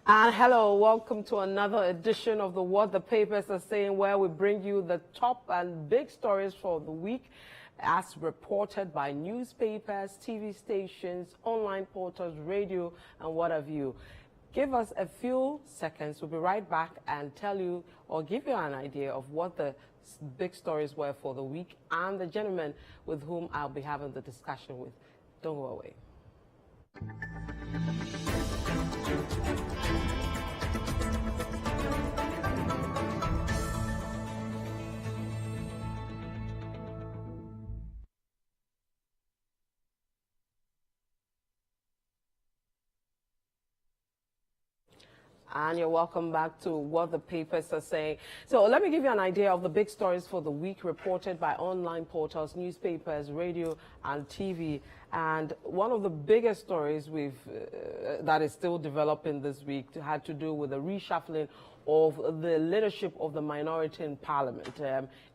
And hello, welcome to another edition of What the Papers Are Saying, where we bring you the top and big stories for the week as reported by newspapers, TV stations, online portals, radio, and what have you. Give us a few seconds. We'll be right back and tell you or give you an idea of what the big stories were for the week and the gentleman with whom I'll be having the discussion with. Don't go away. And you're welcome back to What the Papers Are Saying. So let me give you an idea of the big stories for the week reported by online portals, newspapers, radio, and TV. And one of the biggest stories that is still developing this week had to do with the reshuffling of the leadership of the minority in Parliament.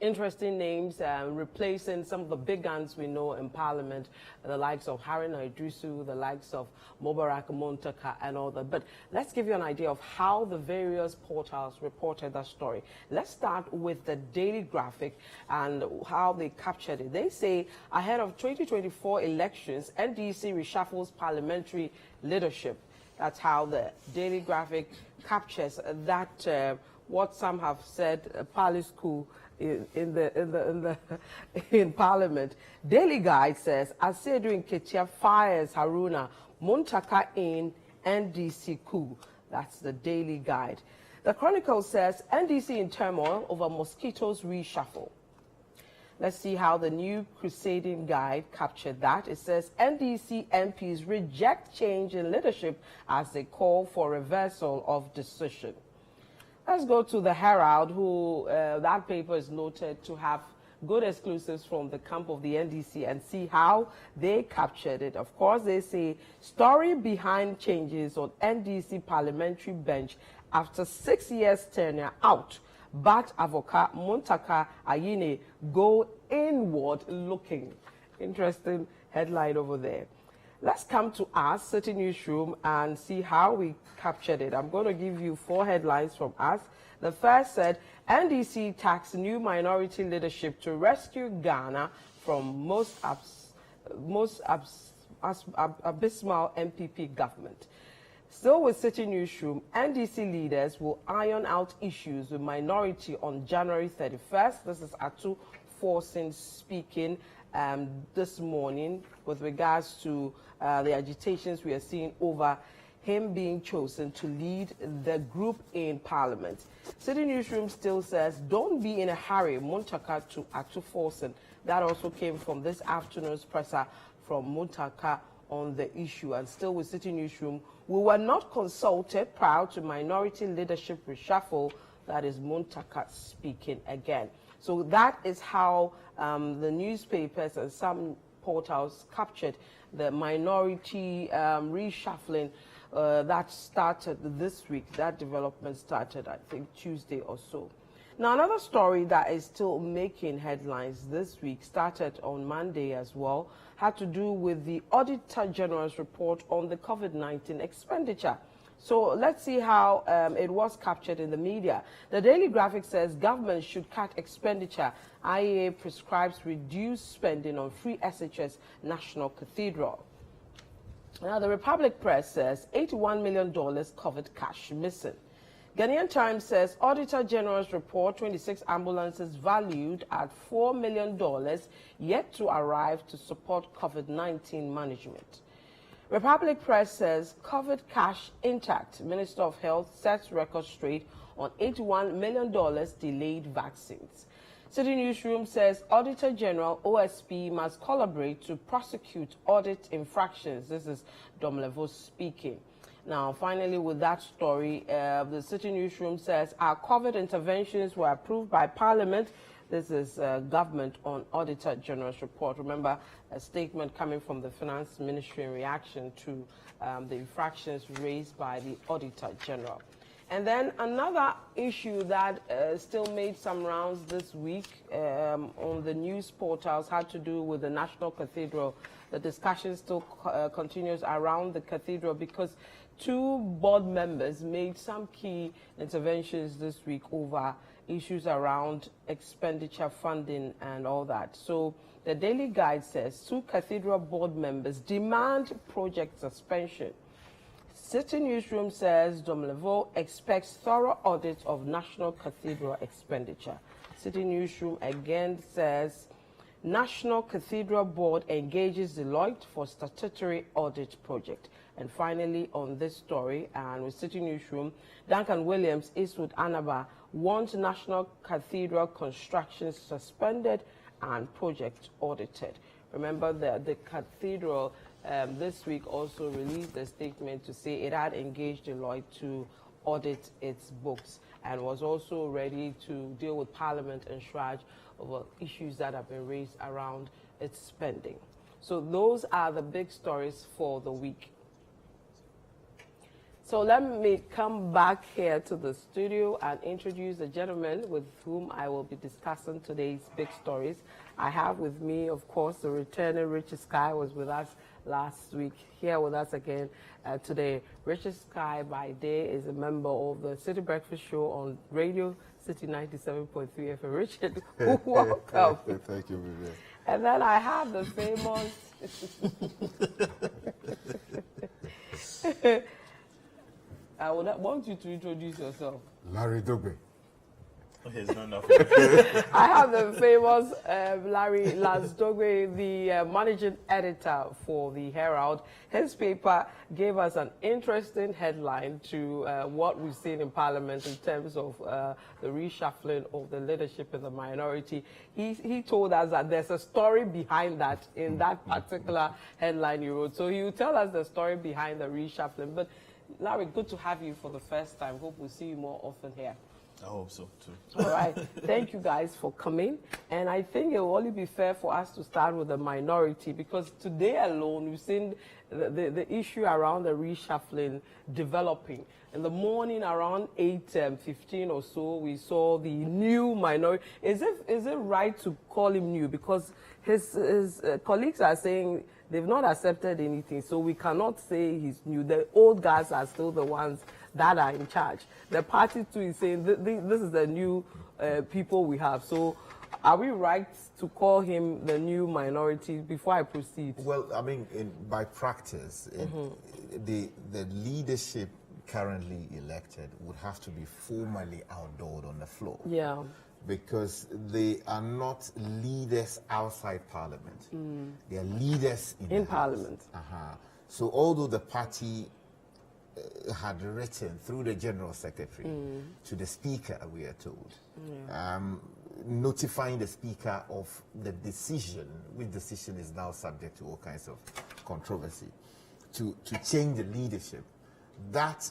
Interesting names, replacing some of the big guns we know in Parliament, the likes of Haruna Iddrisu, the likes of Mubarak Muntaka and all that. But let's give you an idea of how the various portals reported that story. Let's start with the Daily Graphic and how they captured it. They say, ahead of 2024 elections, NDC reshuffles parliamentary leadership. That's how the Daily Graphic captures that. What some have said, a palace coup in Parliament. Daily Guide says, Asiedu Nketia fires Haruna Muntaka in NDC coup. That's the Daily Guide. The Chronicle says, NDC in turmoil over mosquitoes reshuffle. Let's see how the New Crusading Guide captured that. It says NDC MPs reject change in leadership as they call for reversal of decision. Let's go to the Herald, who that paper is noted to have good exclusives from the camp of the NDC, and see how they captured it. Of course, they say story behind changes on NDC parliamentary bench after 6 years tenure out. But Avoka Muntaka Ayine go inward looking. Interesting headline over there. Let's come to us, City Newsroom, and see how we captured it. I'm going to give you 4 headlines from us. The first said, NDC tax new minority leadership to rescue Ghana from most abysmal MPP government. Still with City Newsroom, NDC leaders will iron out issues with minority on January 31st. This is Atu Forson speaking this morning with regards to the agitations we are seeing over him being chosen to lead the group in Parliament. City Newsroom still says, don't be in a hurry, Muntaka to Atu Forson. That also came from this afternoon's presser from Muntaka on the issue. And still with City Newsroom, we were not consulted prior to minority leadership reshuffle. That is Muntaka speaking again. So that is how the newspapers and some portals captured the minority reshuffling that started this week. That development started, I think, Tuesday or so. Now, another story that is still making headlines this week, started on Monday as well, had to do with the Auditor General's report on the COVID-19 expenditure. So let's see how it was captured in the media. The Daily Graphic says government should cut expenditure. IEA prescribes reduced spending on free SHS National Cathedral. Now, the Republic Press says $81 million COVID cash missing. Ghanaian Times says Auditor General's report, 26 ambulances valued at $4 million yet to arrive to support COVID-19 management. Republic Press says COVID cash intact. Minister of Health sets record straight on $81 million delayed vaccines. City Newsroom says Auditor General OSP must collaborate to prosecute audit infractions. This is Domlevo speaking. Now, finally, with that story, the City Newsroom says our COVID interventions were approved by Parliament. This is government on Auditor General's report. Remember, a statement coming from the Finance Ministry in reaction to the infractions raised by the Auditor General. And then another issue that still made some rounds this week on the news portals had to do with the National Cathedral. The discussion still continues around the cathedral because two board members made some key interventions this week over issues around expenditure funding and all that. So the Daily Guide says two cathedral board members demand project suspension. City Newsroom says Domlevo expects thorough audit of National Cathedral expenditure. City Newsroom again says National Cathedral Board engages Deloitte for statutory audit project. And finally, on this story, and with City Newsroom, Duncan Williams, Eastwood Anaba want National Cathedral construction suspended and project audited. Remember that the cathedral this week also released a statement to say it had engaged Deloitte to audit its books and was also ready to deal with Parliament and Shraj over issues that have been raised around its spending. So those are the big stories for the week. So let me come back here to the studio and introduce the gentleman with whom I will be discussing today's big stories. I have with me, of course, the returning Richard Sky was with us last week, here with us again today. Richard Sky, by day, is a member of the City Breakfast Show on Radio City 97.3 FM. Richard, welcome. Thank you, Vivian. And then I have the famous... I would want you to introduce yourself. Larry Dogbe. Okay, it's not enough. I have the famous Larry Lasdogwe, the managing editor for the Herald. His paper gave us an interesting headline to what we've seen in Parliament in terms of the reshuffling of the leadership in the minority. He told us that there's a story behind that in that particular headline you wrote. So he will tell us the story behind the reshuffling. But Larry, good to have you for the first time. Hope we'll see you more often here. I hope so, too. All right. Thank you guys for coming. And I think it will only be fair for us to start with the minority because today alone we've seen the issue around the reshuffling developing. In the morning around 8:15 or so, we saw the new minority. Is it right to call him new? Because his colleagues are saying they've not accepted anything, so we cannot say he's new. The old guys are still the ones that are in charge. The party too is saying this is the new people we have. So are we right to call him the new minority before I proceed? Well, I mean, by practice, the leadership currently elected would have to be formally outdoored on the floor. Yeah. Because they are not leaders outside Parliament. They are leaders in Parliament. So although the party had written through the General Secretary to the Speaker, we are told, notifying the Speaker of the decision, which decision is now subject to all kinds of controversy, to change the leadership, that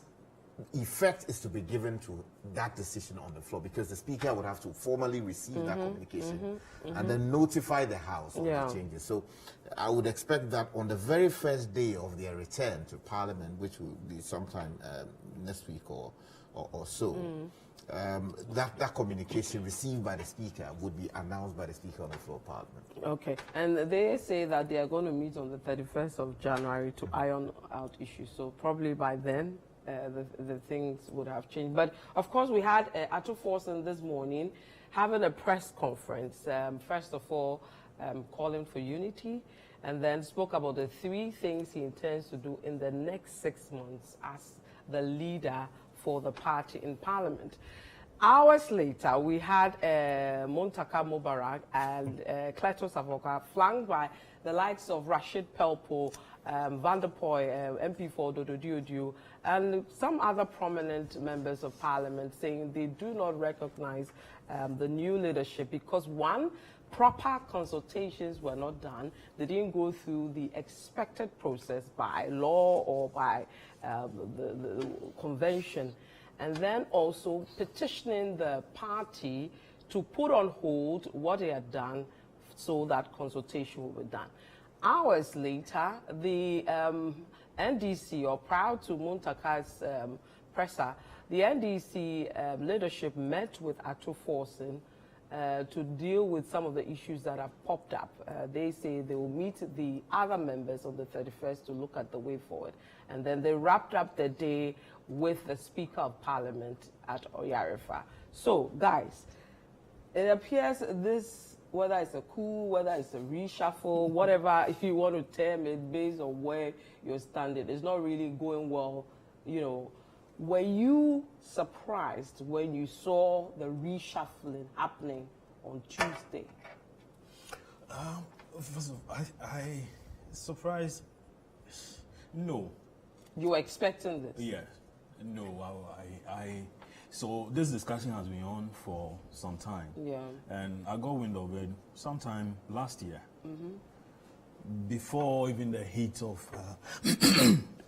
effect is to be given to that decision on the floor because the Speaker would have to formally receive that communication and then notify the House of the changes. So I would expect that on the very first day of their return to Parliament, which will be sometime next week or so, that communication received by the Speaker would be announced by the Speaker on the floor of Parliament. Okay. And they say that they are going to meet on the 31st of January to iron out issues. So probably by then, the things would have changed. But of course, we had Ato Forson this morning having a press conference. First of all, calling for unity, and then spoke about the 3 things he intends to do in the next 6 months as the leader for the party in Parliament. Hours later, we had Muntaka Mubarak and Cletus Avoka flanked by the likes of Rashid Pelpo, Van der Poy, MP for Dodo Diodiu, and some other prominent members of Parliament saying they do not recognize the new leadership because, one, proper consultations were not done. They didn't go through the expected process by law or by the convention. And then also petitioning the party to put on hold what they had done so that consultation will be done. Hours later, the NDC, or prior to Muntaka's presser, the NDC leadership met with Ato Forson to deal with some of the issues that have popped up. They say they will meet the other members on the 31st to look at the way forward. And then they wrapped up the day with the Speaker of Parliament at Oyarefa. So, guys, it appears this, whether it's a coup, whether it's a reshuffle, whatever, if you want to term it based on where you're standing, it's not really going well, you know. Were you surprised when you saw the reshuffling happening on Tuesday? First of all, I surprised. No. You were expecting this? Yes. No. So this discussion has been on for some time. Yeah. And I got wind of it sometime last year. Before even the heat of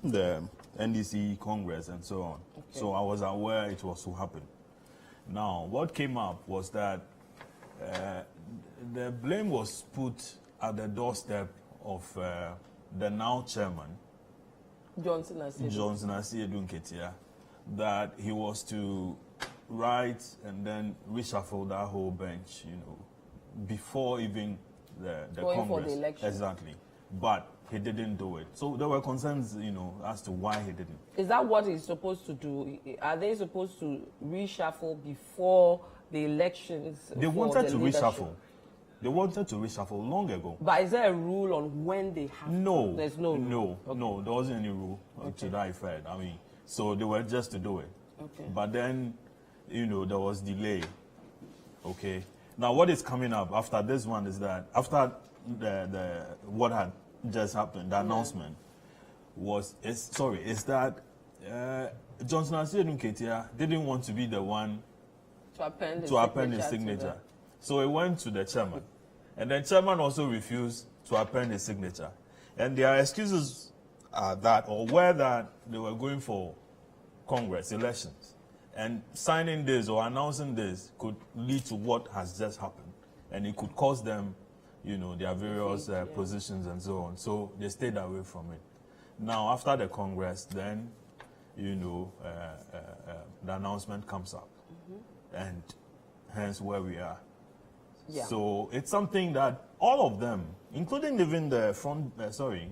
the NDC Congress and so on. Okay. So I was aware it was to happen. Now, what came up was that the blame was put at the doorstep of the now chairman, Johnson Asiedu Nketia, that he was to write and then reshuffle that whole bench, you know, before even the going Congress. For the election. Exactly. But he didn't do it. So there were concerns, you know, as to why he didn't. Is that what he's supposed to do? Are they supposed to reshuffle before the elections? They wanted to reshuffle. They wanted to reshuffle long ago. But is there a rule on when they have to? There's no rule. No, there wasn't any rule to that effect. I mean, so they were just to do it. Okay. But then, you know, there was delay. Okay. Now, what is coming up after this one is that after the what had just happened, the announcement is that Johnson Asiedu Nketia didn't want to be the one to append his signature. So he went to the chairman. And the chairman also refused to append his signature. And their excuses are that, or were that they were going for Congress elections. And signing this or announcing this could lead to what has just happened. And it could cause them, you know, their various positions and so on. So they stayed away from it. Now, after the Congress, then, you know, the announcement comes up. And hence where we are. Yeah. So it's something that all of them, including even the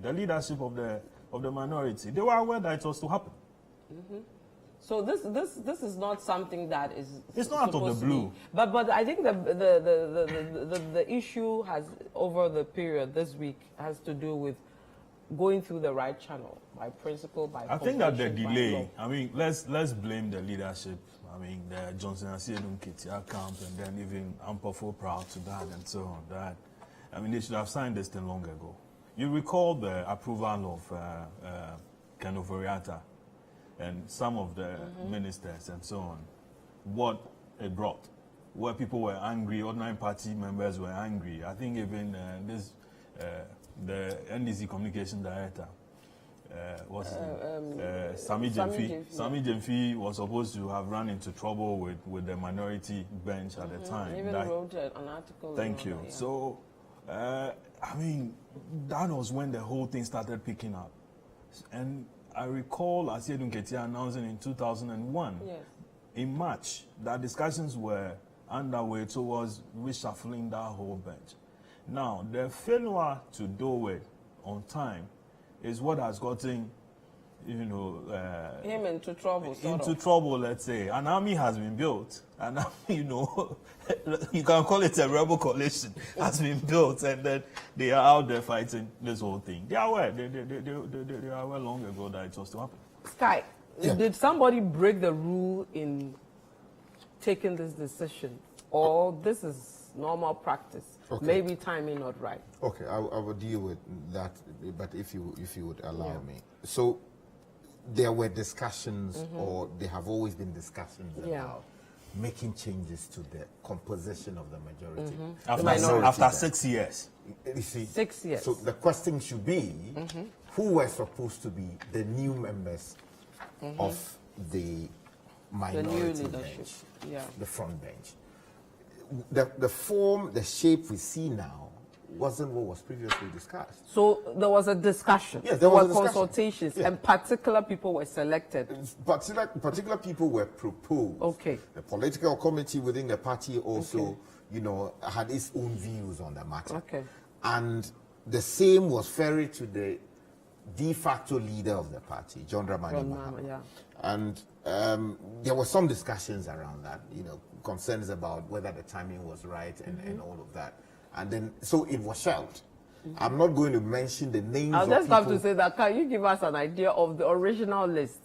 the leadership of the minority, they were aware that it was to happen. So this is not something that is. It's not out of the blue. But I think the issue has over the period this week has to do with going through the right channel by principle, by. I think that the delay. I mean, let's blame the leadership. I mean, the Johnson Asiedu Nketia camp, and then even Ampofo proud to that and so on. That, I mean, they should have signed this thing long ago. You recall the approval of Ken Ofori-Atta and some of the ministers and so on. What it brought, where people were angry, ordinary party members were angry. I think even the NDC communication director. Sami Jemfi. Sami Jemfi was supposed to have run into trouble with the minority bench at the time. Even wrote an article. Thank you. Yeah. So, I mean, that was when the whole thing started picking up. And I recall Asiedu Nketia announcing in 2001, in March, that discussions were underway towards reshuffling that whole bench. Now, the failure to do it on time is what has gotten, you know, him into trouble. Trouble, let's say. An army has been built, and you know, you can call it a rebel coalition has been built, and then they are out there fighting this whole thing. They are aware. They are aware long ago that it was to happen. Sky, did somebody break the rule in taking this decision, or this is normal practice? Okay. Maybe timing not right. Okay, I will deal with that, but if you would allow me. So there were discussions, or there have always been discussions about making changes to the composition of the majority. After 6 years. You see, 6 years. So the question should be, who were supposed to be the new members of the minority leadership, bench, yeah. the front bench? The form, the shape we see now wasn't what was previously discussed. So there was a discussion. Yes, there was a discussion. Consultations, Yeah. and particular people were selected. Particular people were proposed. Okay. The political committee within the party also, had its own views on the matter. Okay. And the same was ferried to the de facto leader of the party, John Dramani Mahama. Yeah. And there were some discussions around that, concerns about whether the timing was right and all of that. And then, so it was shelved. I'm not going to mention the names I'll of just have people. to say that, can you give us an idea of the original list?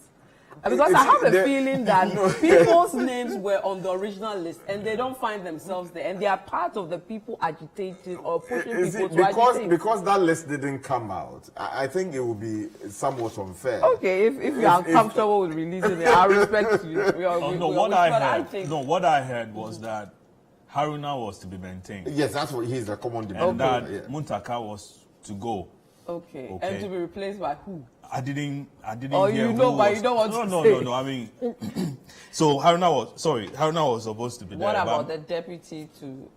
Because I have a feeling that people's names were on the original list and they don't find themselves there, and they are part of the people agitating or pushing people to agitate. Because that list didn't come out, I think it would be somewhat unfair. Okay, if you are comfortable with releasing it, I respect you. What I heard was that Haruna was to be maintained. Yes, that's what he's a common demand. And that Muntaka was to go. Okay. And to be replaced by who? I didn't Oh, hear you know, who but was. you don't want to say. No. I mean, so Haruna was supposed to be there. What about the deputy to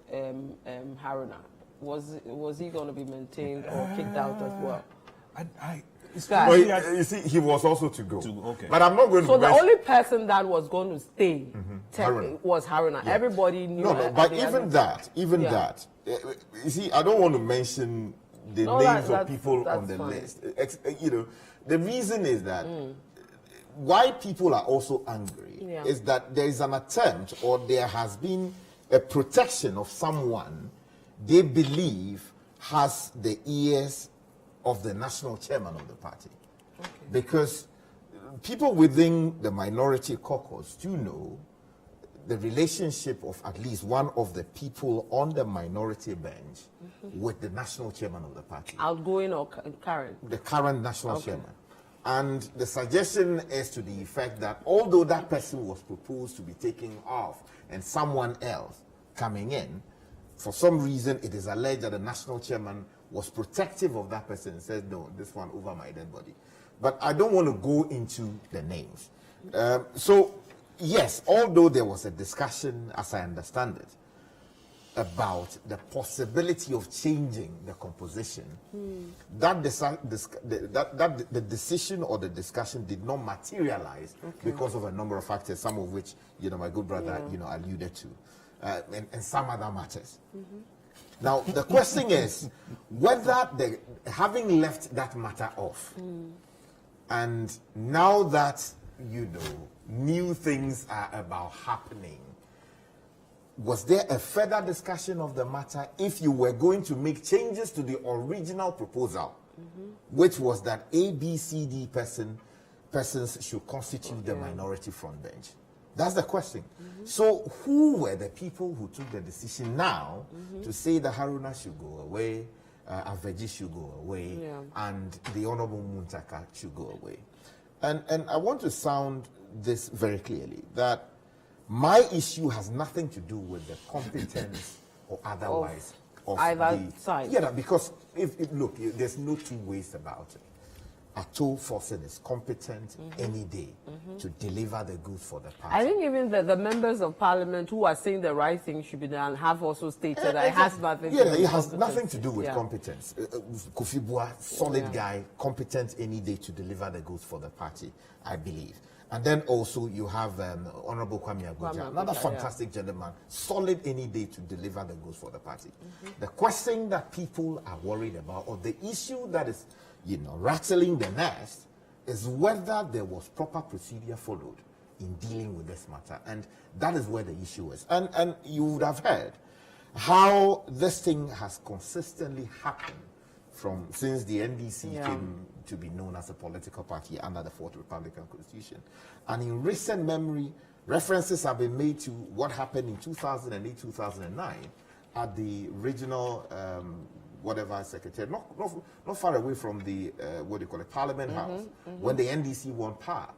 Haruna? Was he going to be maintained or kicked out as well? You see, he was also to go. Okay. But I'm not going to. So the only person that was going to stay Haruna. was Haruna. Yeah. Everybody knew. No, but even that, you see, I don't want to mention the names of people on the list. The reason is that why people are also angry is that there is an attempt, or there has been a protection of someone they believe has the ears of the national chairman of the party. Okay. Because people within the minority caucus do know the relationship of at least one of the people on the minority bench with the national chairman of the party. Outgoing or current? The current national chairman. And the suggestion is to the effect that although that person was proposed to be taken off and someone else coming in, for some reason it is alleged that the national chairman was protective of that person and said, no, this one over my dead body. But I don't want to go into the names. So, yes, although there was a discussion, as I understand it, about the possibility of changing the composition, the decision or the discussion did not materialize because of a number of factors, some of which, my good brother, alluded to, and some other matters. Now, the question is whether having left that matter off, and now that, new things are about happening, was there a further discussion of the matter if you were going to make changes to the original proposal, which was that A, B, C, D persons should constitute the minority front bench? That's the question. So who were the people who took the decision now to say that Haruna should go away, Aveji should go away, and the Honorable Muntaka should go away? And I want to sound this very clearly, that my issue has nothing to do with the competence or otherwise of either side. Yeah, because look, there's no two ways about it. Ato Forson is competent any day to deliver the goods for the party. I think even the members of parliament who are saying the right thing should be done have also stated that it has nothing to do with it has competence. nothing to do with competence. Kofi Bua, solid guy, competent any day to deliver the goods for the party, I believe. And then also you have Honorable Kwame Aguja, another fantastic gentleman, solid any day to deliver the goods for the party. The question that people are worried about, or the issue that is, rattling the nest, is whether there was proper procedure followed in dealing with this matter. And that is where the issue is. And you would have heard how this thing has consistently happened since the NDC came to be known as a political party under the Fourth Republican Constitution. And in recent memory, references have been made to what happened in 2008, 2009 at the regional secretary, not far away from the Parliament House, when the NDC won power.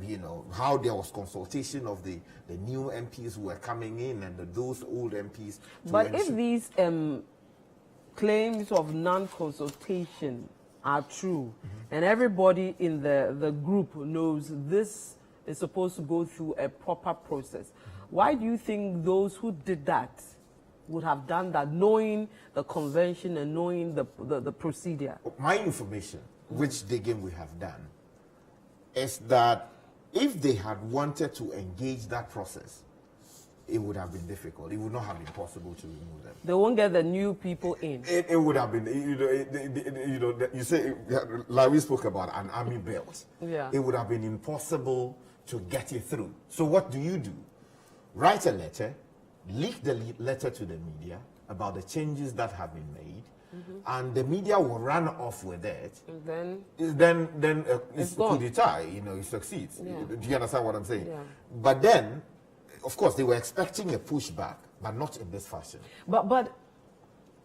you know, how there was consultation of the new MPs who were coming in and those old MPs. But if these claims of non-consultation are true, and everybody in the group knows this is supposed to go through a proper process, why do you think those who did that would have done that, knowing the convention and knowing the procedure? My information, which digging we have done, is that if they had wanted to engage that process, it would have been difficult. It would not have been possible to remove them. They won't get the new people in. It would have been, you say, Larry spoke about an army belt. Yeah. It would have been impossible to get it through. So what do? Write a letter, leak the letter to the media about the changes that have been made, and the media will run off with it. And Then it's gone. coup d'etat, it succeeds. Yeah. Do you understand what I'm saying? Yeah. But then, of course, they were expecting a pushback, but not in this fashion. But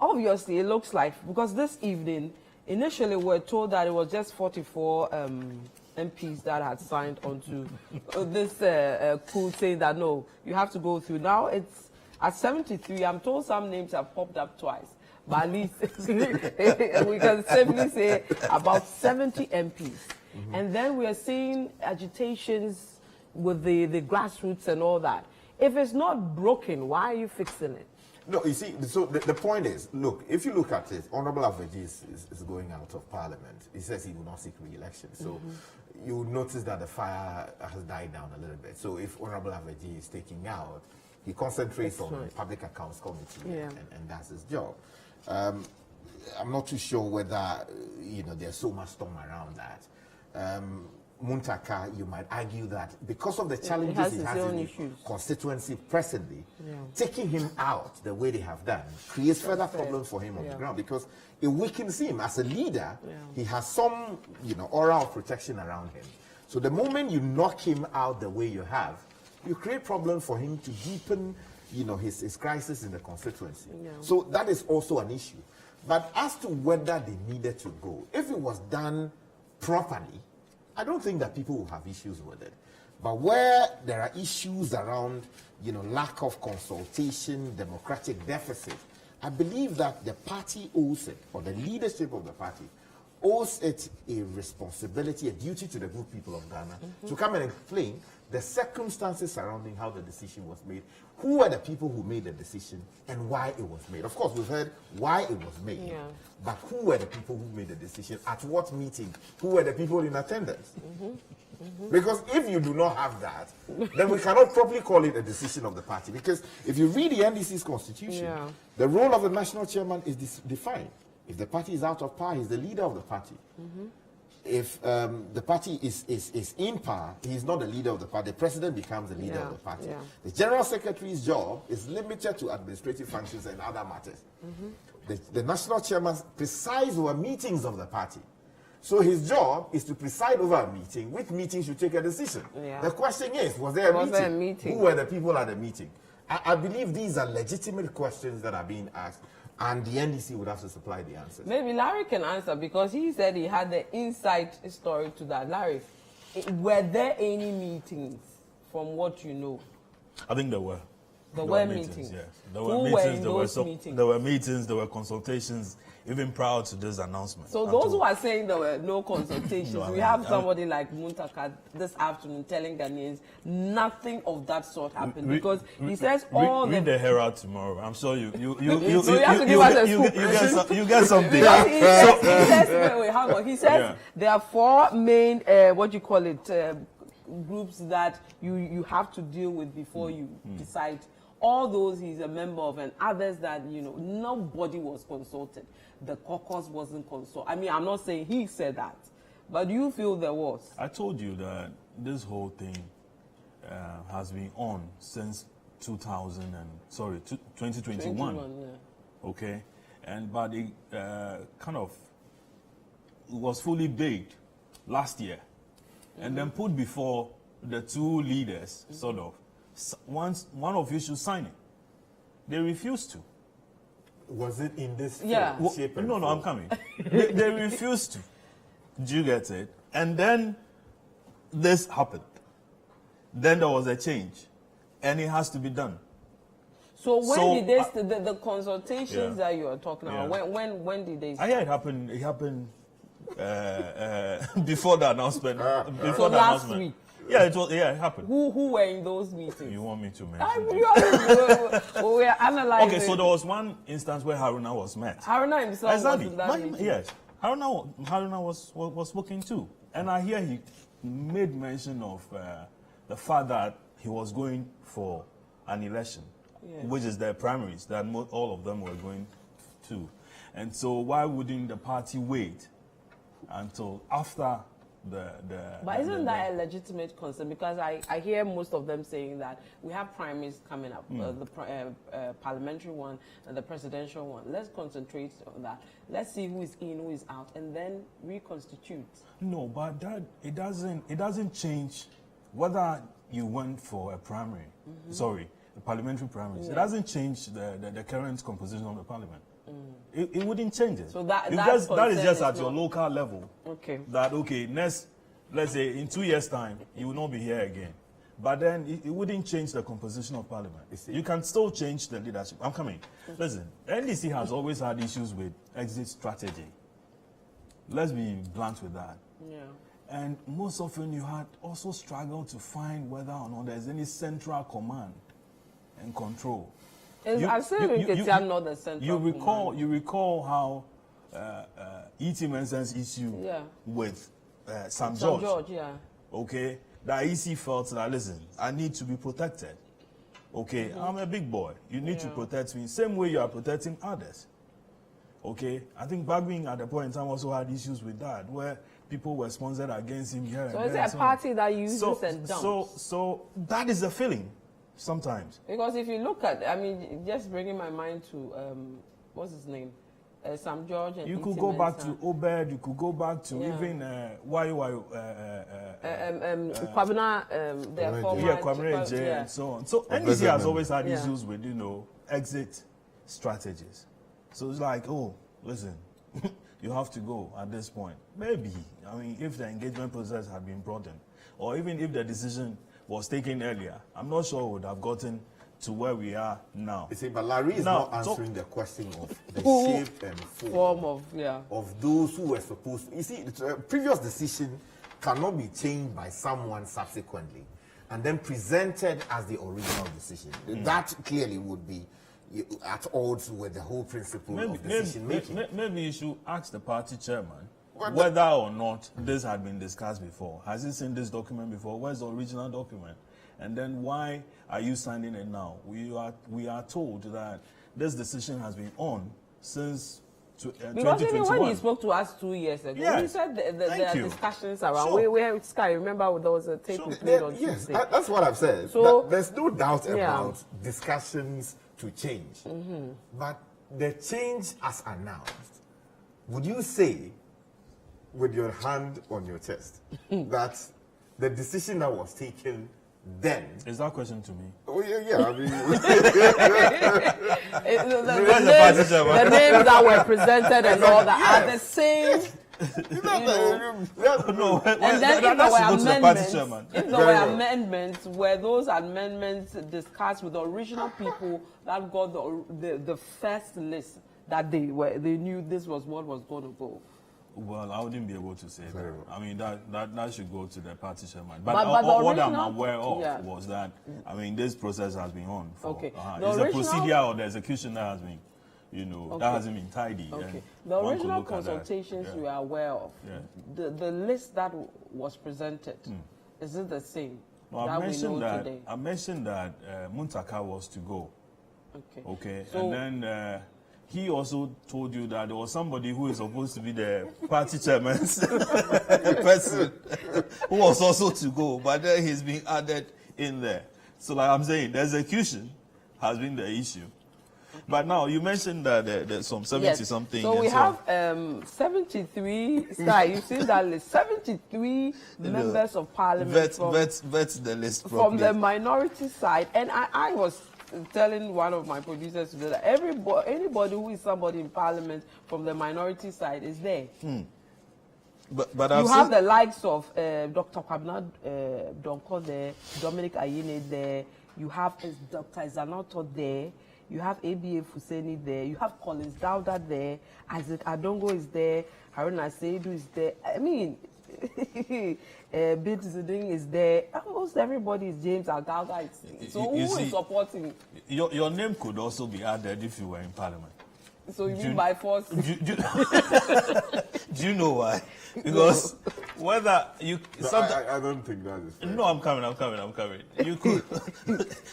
obviously it looks like, because this evening, initially we were told that it was just 44 MPs that had signed onto this coup, saying that no, you have to go through. Now it's at 73. I'm told some names have popped up twice, but at least we can safely say about 70 MPs. And then we are seeing agitations with the grassroots and all that. If it's not broken, why are you fixing it? No, you see, so the point is, look, if you look at it, Honorable Aveji is going out of Parliament. He says he will not seek re-election. So you would notice that the fire has died down a little bit. So if Honorable Aveji is taking out, he concentrates on the Public Accounts Committee, and that's his job. I'm not too sure whether, there's so much storm around that. Muntaka, you might argue that because of the challenges he has in his constituency presently, taking him out the way they have done creates further problems for him on the ground, because it weakens him as a leader. He has some, aura of protection around him. So the moment you knock him out the way you have, you create problems for him to deepen, his crisis in the constituency. So that is also an issue. But as to whether they needed to go, if it was done properly, I don't think that people will have issues with it. But where there are issues around, lack of consultation, democratic deficit, I believe that the party owes it, or the leadership of the party owes it a responsibility, a duty to the good people of Ghana to come and explain the circumstances surrounding how the decision was made, who were the people who made the decision, and why it was made. Of course, we've heard why it was made, but who were the people who made the decision, at what meeting, who were the people in attendance? Because if you do not have that, then we cannot properly call it a decision of the party. Because if you read the NDC's constitution, the role of the national chairman is defined. If the party is out of power, he's the leader of the party. If the party is in power, he is not the leader of the party. The president becomes the leader of the party. The general secretary's job is limited to administrative functions and other matters. The national chairman presides over meetings of the party. So his job is to preside over a meeting. Which meeting should take a decision? The question is, was there a meeting? Who were the people at the meeting? I believe these are legitimate questions that are being asked, and the NDC would have to supply the answers. Maybe Larry can answer, because he said he had the inside story to that. Larry, were there any meetings from what you know? I think there were. There were meetings. Yes. There were meetings. There were meetings. There were consultations, even prior to this announcement. So those who are saying there were no consultations, we have somebody like Muntaka this afternoon telling Ghanaians nothing of that sort happened, because he says read the Herald tomorrow. I'm sure you so you have to give us a scoop. you get something. He says, wait, hang on. He says there are four main groups that you have to deal with before you decide. All those he's a member of, and others that, nobody was consulted. The caucus wasn't consulted. I mean, I'm not saying he said that, but do you feel there was? I told you that this whole thing has been on since 2021. Okay, but it was fully baked last year, and then put before the two leaders, sort of. Once one of you should sign it, they refused to. Was it in this shape? No, I'm coming. They refused to. Do you get it? And then this happened. Then there was a change, and it has to be done. So when So, did they the consultations yeah. that you are talking about? Yeah. When did they? I hear it happened. It happened before the announcement. Before So the last announcement. week. Yeah, it was. Yeah, it happened. Who were in those meetings? You want me to I mention? we are analyzing. Okay, so there was one instance where Haruna was met. Haruna himself Exactly. was in that meeting. Yes, Haruna was spoken too, and I hear he made mention of the fact that he was going for an election, Yes. which is their primaries that all of them were going to, and so why wouldn't the party wait until after the? But isn't that a legitimate concern? Because I hear most of them saying that we have primaries coming up, the parliamentary one and the presidential one. Let's concentrate on that. Let's see who is in, who is out, and then reconstitute. No, but that it doesn't change whether you went for a primary. Sorry, a parliamentary primaries. Yeah. It doesn't change the current composition of the parliament. It wouldn't change it. So that is just at is your not- local level. Okay. That okay, let's say in 2 years' time you will not be here again. But then it wouldn't change the composition of parliament. You can still change the leadership. I'm coming. Listen, NDC has always had issues with exit strategy. Let's be blunt with that. Yeah. And most often you had also struggled to find whether or not there's any central command and control. I'm saying I'm not the central You recall how E.T. Mensah's issue Yeah. with Sam St. George. Yeah. Okay, that EC felt that listen, I need to be protected. Okay, I'm a big boy. You need to Yeah. protect me, same way you are protecting others. Okay, I think Bagbin at the point in time also had issues with that, where people were sponsored against him here So and is there. it a party that uses and dumps? So that is the feeling sometimes. Because if you look at, I mean, just bringing my mind to what's his name, Sam George and You could E.T. go back Mensah. to Obed, you could go back to Yeah. even Kwabena, their Kwabena former yeah, Kwame J yeah. and so on. So Or NDC has President. always had Yeah. issues with, exit strategies. So it's like, oh, listen, you have to go at this point. Maybe, I mean, if the engagement process had been broadened, or even if the decision was taken earlier, I'm not sure we would have gotten to where we are now. You see, but Larry is Now, not so- answering the question of the Who- shape and form of, yeah. of those who were supposed to. You see, the previous decision cannot be changed by someone subsequently and then presented as the original decision. That clearly would be at odds with the whole principle of decision making. Maybe you should ask the party chairman Well, whether or not this had been discussed before. Has he seen this document before? Where's the original document? And then why are you signing it now? We are told that this decision has been on since Because even 2021. when he spoke to us 2 years ago, Yes. he said there Thank are you. discussions around. Sure. We have Sky. Remember, there was a tape Sure. we played on Yes, Tuesday. that's what I've said. So- There's no doubt Yeah. about discussions to change. But the change as announced, would you say, with your hand on your chest, that the decision that was taken then? Is that question to me? Oh, yeah, I mean, Where's the party chairman? The names that were presented and all that are the same. No, And then if there that's were to go to the party amendments, chairman. if there were amendments, were those amendments discussed with the original people that got the first list that they knew this was what was going to go? Well, I wouldn't be able to say Very that. well. I mean, that should go to the party chairman. But, But the what I'm original- aware of yeah. was that, I mean, this process has been on for, Okay. The it's the original- procedure or the execution that has been, Okay. that hasn't been tidy. Okay. and The one could original look at that. consultations Yeah. you are aware of, Yeah. the list that was presented, is it the same No, that we know today? I mentioned that Muntaka was to go. Okay. Okay, So- and then he also told you that there was somebody who is supposed to be the party chairman's person who was also to go, but then he's being added in there. So, like I'm saying, the execution has been the issue. But now you mentioned that there's some 70 something. So we and on. have 73. Sky, you see that list? 73 members of parliament vet the list from properly. the minority side, and I was telling one of my producers today that anybody who is somebody in parliament from the minority side is there. But You I've have seen, the likes of Dr. Kwabena Donko there, Dominic Ayine there. You have Dr. Izanoto there. You have ABA Fuseni there. You have Collins Dowda there. Isaac Adongo is there. Haruna Seidu is there. I mean, Bit Zuding is there. Almost everybody is James Agalga. So who is supporting? your name could also be added if you were in parliament. So you mean by force? Do you know why? Because whether you... No, I don't think that is fair. No, I'm coming. You could...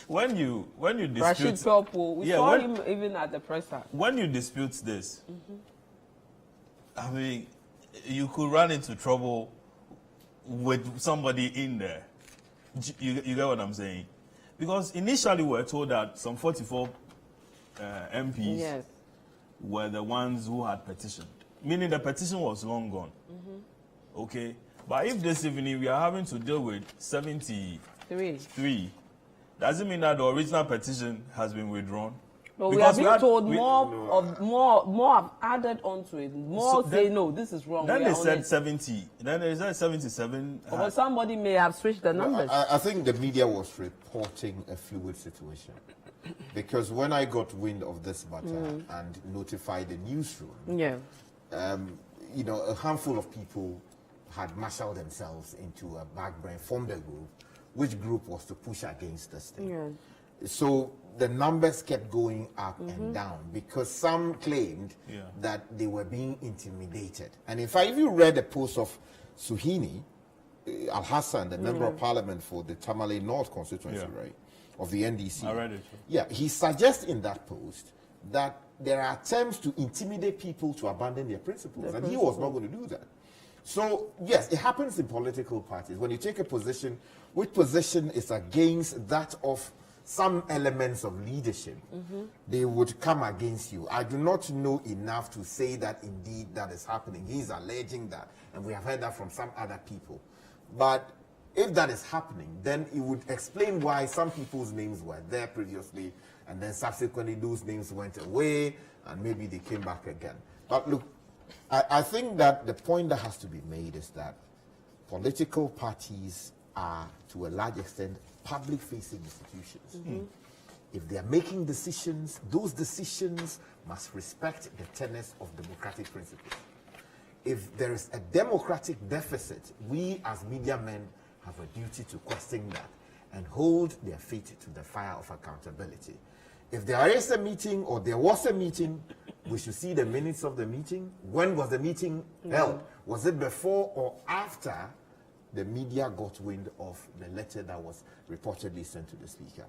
when you dispute... Rashid Pelpo, we saw him even at the presser. When you dispute this, I mean, you could run into trouble with somebody in there. You get what I'm saying? Because initially we were told that some 44 MPs... Yes. were the ones who had petitioned, meaning the petition was long gone. Okay, but if this evening we are having to deal with 73, does it mean that the original petition has been withdrawn? But we are being told more have added onto it. More so say no, this is wrong. Then they said 70. Then they said 77. But somebody may have switched the numbers. I think the media was reporting a fluid situation. Because when I got wind of this matter and notified the newsroom, you know, a handful of people had marshaled themselves into a backbrain, formed a group, which group was to push against this thing. So the numbers kept going up and down because some claimed that they were being intimidated. And in fact, if you read the post of Suhini Al-Hassan, the member of parliament for the Tamale North constituency, right? Of the NDC. I read it. Yeah, he suggests in that post that there are attempts to intimidate people to abandon their principles, and he was not going to do that. So, yes, it happens in political parties. When you take a position, which position is against that of some elements of leadership, they would come against you. I do not know enough to say that indeed that is happening. He's alleging that, and we have heard that from some other people. But if that is happening, then it would explain why some people's names were there previously, and then subsequently those names went away, and maybe they came back again. But look, I think that the point that has to be made is that political parties are, to a large extent, public-facing institutions. If they are making decisions, those decisions must respect the tenets of democratic principles. If there is a democratic deficit, we as media men have a duty to question that and hold their feet to the fire of accountability. If there is a meeting or there was a meeting, we should see the minutes of the meeting. When was the meeting held? Was it before or after the media got wind of the letter that was reportedly sent to the speaker?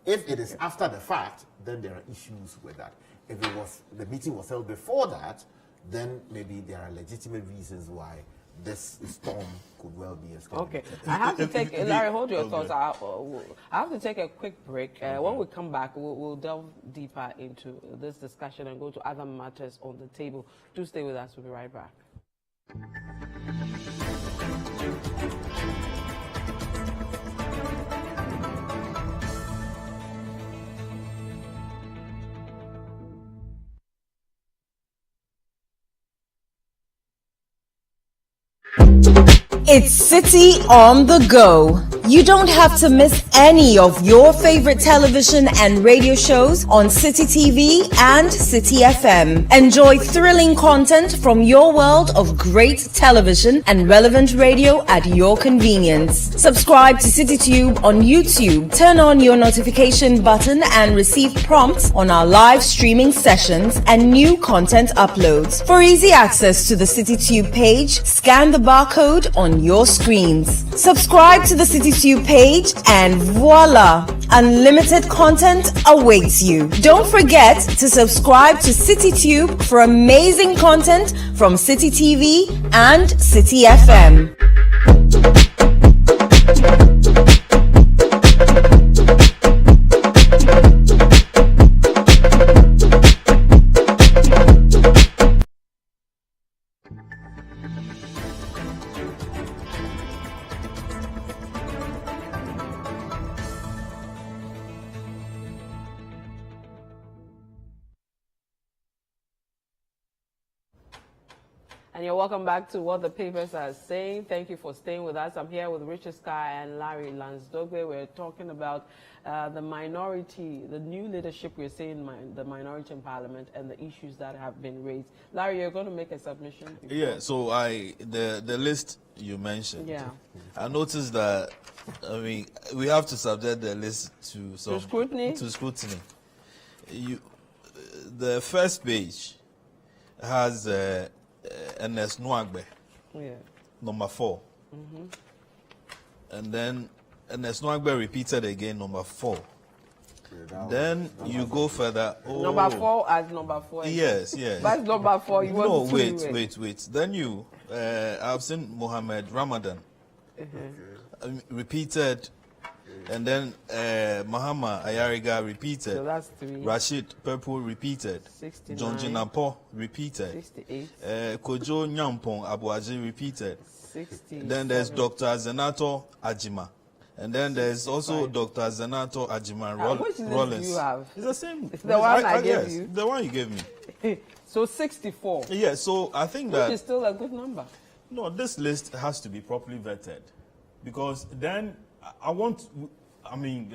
If it is after the fact, then there are issues with that. If it was the meeting was held before that, then maybe there are legitimate reasons why this storm could well be a storm. Okay, I have to take, Larry, hold your thoughts. I have to take a quick break. When we come back, we'll delve deeper into this discussion and go to other matters on the table. Do stay with us. We'll be right back. It's City on the Go. You don't have to miss any of your favorite television and radio shows on City TV and City FM. Enjoy thrilling content from your world of great television and relevant radio at your convenience. Subscribe to CityTube on YouTube. Turn on your notification button and receive prompts on our live streaming sessions and new content uploads. For easy access to the CityTube page, scan the barcode on your screens. Subscribe to the CityTube page and voila! Unlimited content awaits you. Don't forget to subscribe to CityTube for amazing content from City TV and City FM. And you're welcome back to What the Papers Are Saying. Thank you for staying with us. I'm here with Richard Sky and Larry Lansdogbe. We're talking about the minority, the new leadership we're seeing, the minority in Parliament, and the issues that have been raised. Larry, you're going to make a submission? Yeah, so the list you mentioned. Yeah. I noticed that, I mean, we have to subject the list to some scrutiny? To scrutiny. The first page has Ernest Nwagbe, Yeah. number 4. And then Ernest Nwagbe repeated again, number 4. Then you go further. Oh. Number 4 as number 4. Yes, yes. That's number 4. You No, want to wait. Then you, I've seen Mohammed Ramadan repeated, and then Mahama Ayariga repeated. So that's 3. Rashid Purple repeated. 69. John Jinapo repeated. 68. Kojo Nyampong Abuaji repeated. 60. Then there's Dr. Zenato Ajima. And then there's also Dr. Zenato Ajima Which list Rollins. do you have? It's the same. It's the one I gave guess, you. The one you gave me. So 64. Yeah, so I think Which that is still a good number. no, this list has to be properly vetted, because then I want, I mean,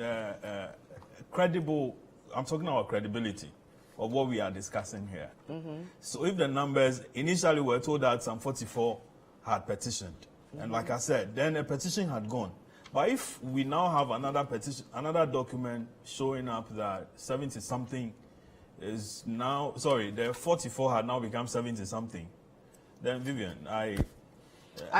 credible. I'm talking about credibility of what we are discussing here. So if the numbers initially were told that some 44 had petitioned, and like I said, then a petition had gone. But if we now have another petition, another document showing up that 70 something is now, sorry, the 44 had now become 70 something, then Vivian, I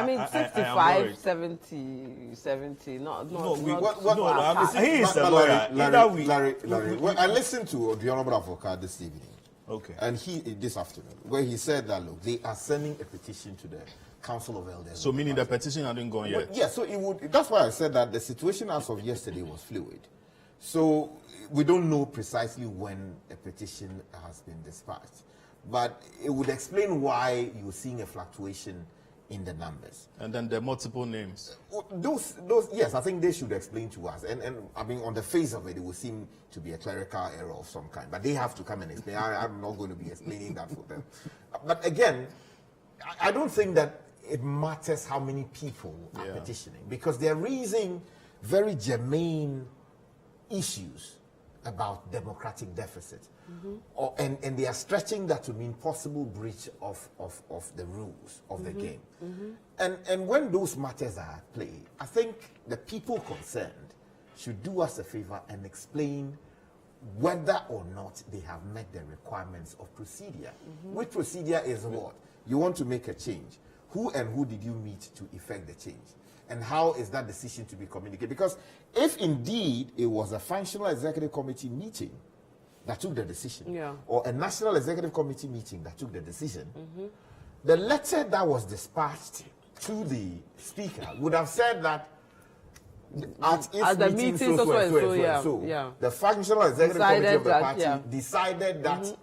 mean, I 65, 70, not No, we- not what- not no, far. I'm saying- He is a lawyer. Either Larry, we- well, I listened to the Honorable Avocat this evening. Okay. And this afternoon, where he said that, look, they are sending a petition to the Council of Elders. So meaning the petition hadn't gone Well, yet. yeah, so it would. That's why I said that the situation as of yesterday was fluid. So we don't know precisely when a petition has been dispatched, but it would explain why you're seeing a fluctuation in the numbers. And then there are multiple names. Those, yes, I think they should explain to us. And I mean, on the face of it, it would seem to be a clerical error of some kind. But they have to come and explain. I'm not going to be explaining that for them. But again, I don't think that it matters how many people are petitioning, because they're raising very germane issues about democratic deficit. And they are stretching that to mean possible breach of the rules of the game. And when those matters are at play, I think the people concerned should do us a favor and explain whether or not they have met the requirements of procedure. Which procedure is what? You want to make a change. Who and who did you meet to effect the change? And how is that decision to be communicated? Because if indeed it was a functional executive committee meeting that took the decision, or a national executive committee meeting that took the decision, the letter that was dispatched to the speaker would have said that at the meeting, the functional executive committee of the decided party decided that,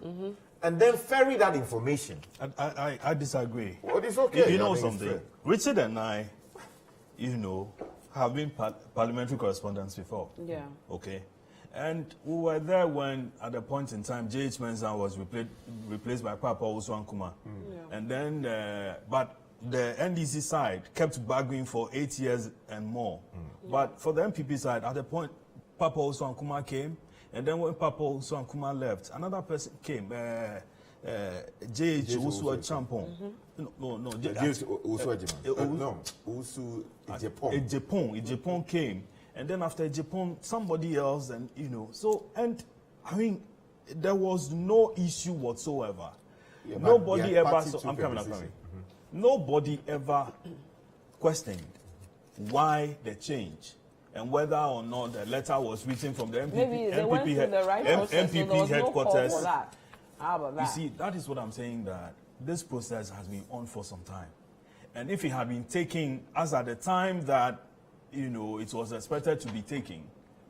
and then ferry that information. I disagree. Well, it's okay. You know I think it's something? fair. Richard and I, have been parliamentary correspondents before. Yeah. Okay. And we were there when, at a point in time, J.H. Mensah was replaced by Papa Osu Nkrumah. And then, but the NDC side kept bargaining for 8 years and more. But for the MPP side, at the point, Papa Osu Nkrumah came, and then when Papa Osu Nkrumah left, another person came, J.H. Usu Champong. No. Usu Ejepong. Ejepong came. And then after Ejepong, somebody else, and so, and I mean, there was no issue whatsoever. Yeah, Nobody ever, party so took I'm a coming. decision. Nobody ever questioned why the change and whether or not the letter was written from the MPP, Maybe they went through the right process, so there was no call headquarters. for that. How about that? You see, that is what I'm saying, that this process has been on for some time. And if it had been taken as at the time that, it was expected to be taken,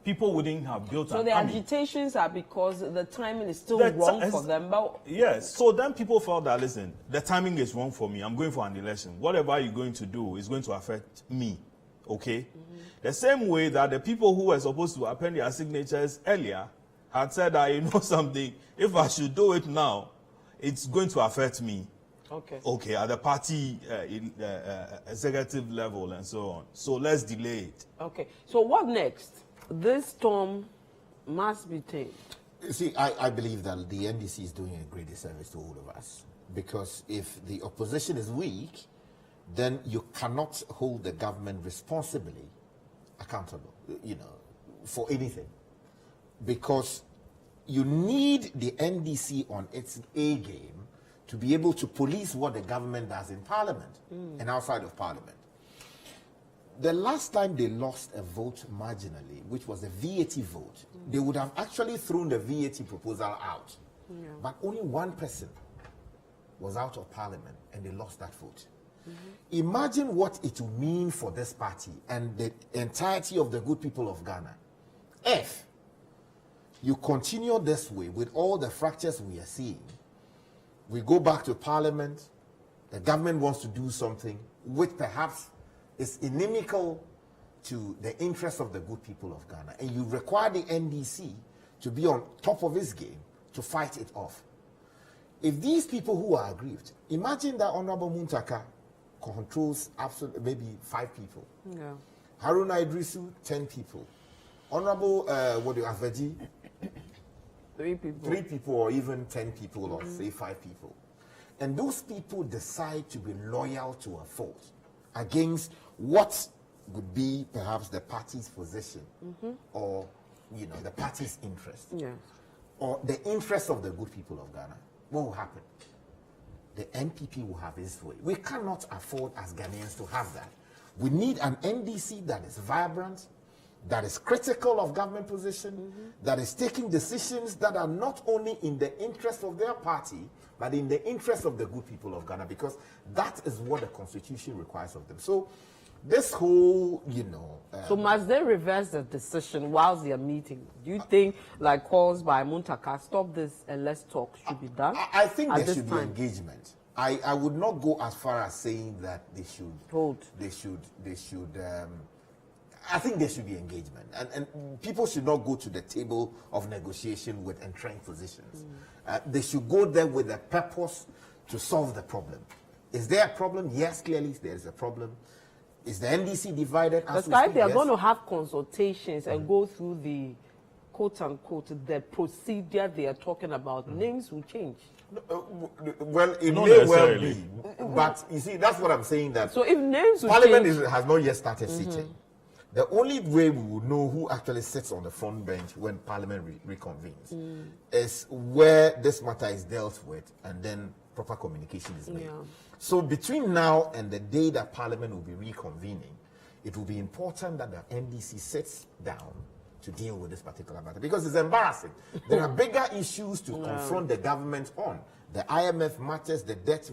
people wouldn't have built So an the army. agitations are because the timing is still The wrong ti- for them. But Yes, so then people felt that, listen, the timing is wrong for me. I'm going for an election. Whatever you're going to do is going to affect me, okay? The same way that the people who were supposed to append their signatures earlier had said that, something, if I should do it now, it's going to affect me. Okay, at the party executive level and so on. So let's delay it. Okay. So what next? This storm must be tamed. See, I believe that the NDC is doing a great disservice to all of us, because if the opposition is weak, then you cannot hold the government responsibly accountable, for anything, because you need the NDC on its A game to be able to police what the government does in Parliament and outside of Parliament. The last time they lost a vote marginally, which was a VAT vote, they would have actually thrown the VAT proposal out. But only one person was out of Parliament and they lost that vote. Imagine what it will mean for this party and the entirety of the good people of Ghana if you continue this way with all the fractures we are seeing. We go back to Parliament, the government wants to do something which perhaps is inimical to the interests of the good people of Ghana, and you require the NDC to be on top of its game to fight it off. If these people who are aggrieved, imagine that Honorable Muntaka controls maybe 5 people. Yeah. Haruna Idrisu, 10 people. Honorable Aveji, 3 people. 3 people, or even 10 people, or say 5 people. And those people decide to be loyal to a fault against what would be perhaps the party's position or the party's interest, or the interest of the good people of Ghana. What will happen? The NPP will have its way. We cannot afford as Ghanaians to have that. We need an NDC that is vibrant, that is critical of government position, that is taking decisions that are not only in the interest of their party, but in the interest of the good people of Ghana, because that is what the Constitution requires of them. So this whole, so must they reverse the decision whilst they are meeting? Do you think, like calls by Muntaka, stop this and let's talk, should be done? I think there should be engagement. I would not go as far as saying that they should hold. I think there should be engagement, and people should not go to the table of negotiation with entrenched positions. They should go there with a purpose to solve the problem. Is there a problem? Yes, clearly there is a problem. Is the NDC divided? But if they are going to have consultations and go through the quote-unquote the procedure they are talking about, names will change. Well, it Not may well necessarily. be, but you see, that's what I'm saying. That So if names will Parliament change, has not yet started sitting. The only way we will know who actually sits on the front bench when Parliament reconvenes is where this matter is dealt with, and then proper communication is made. So between now and the day that Parliament will be reconvening, it will be important that the NDC sits down to deal with this particular matter, because it's embarrassing. There are bigger issues to confront the government on. The IMF matters, the debt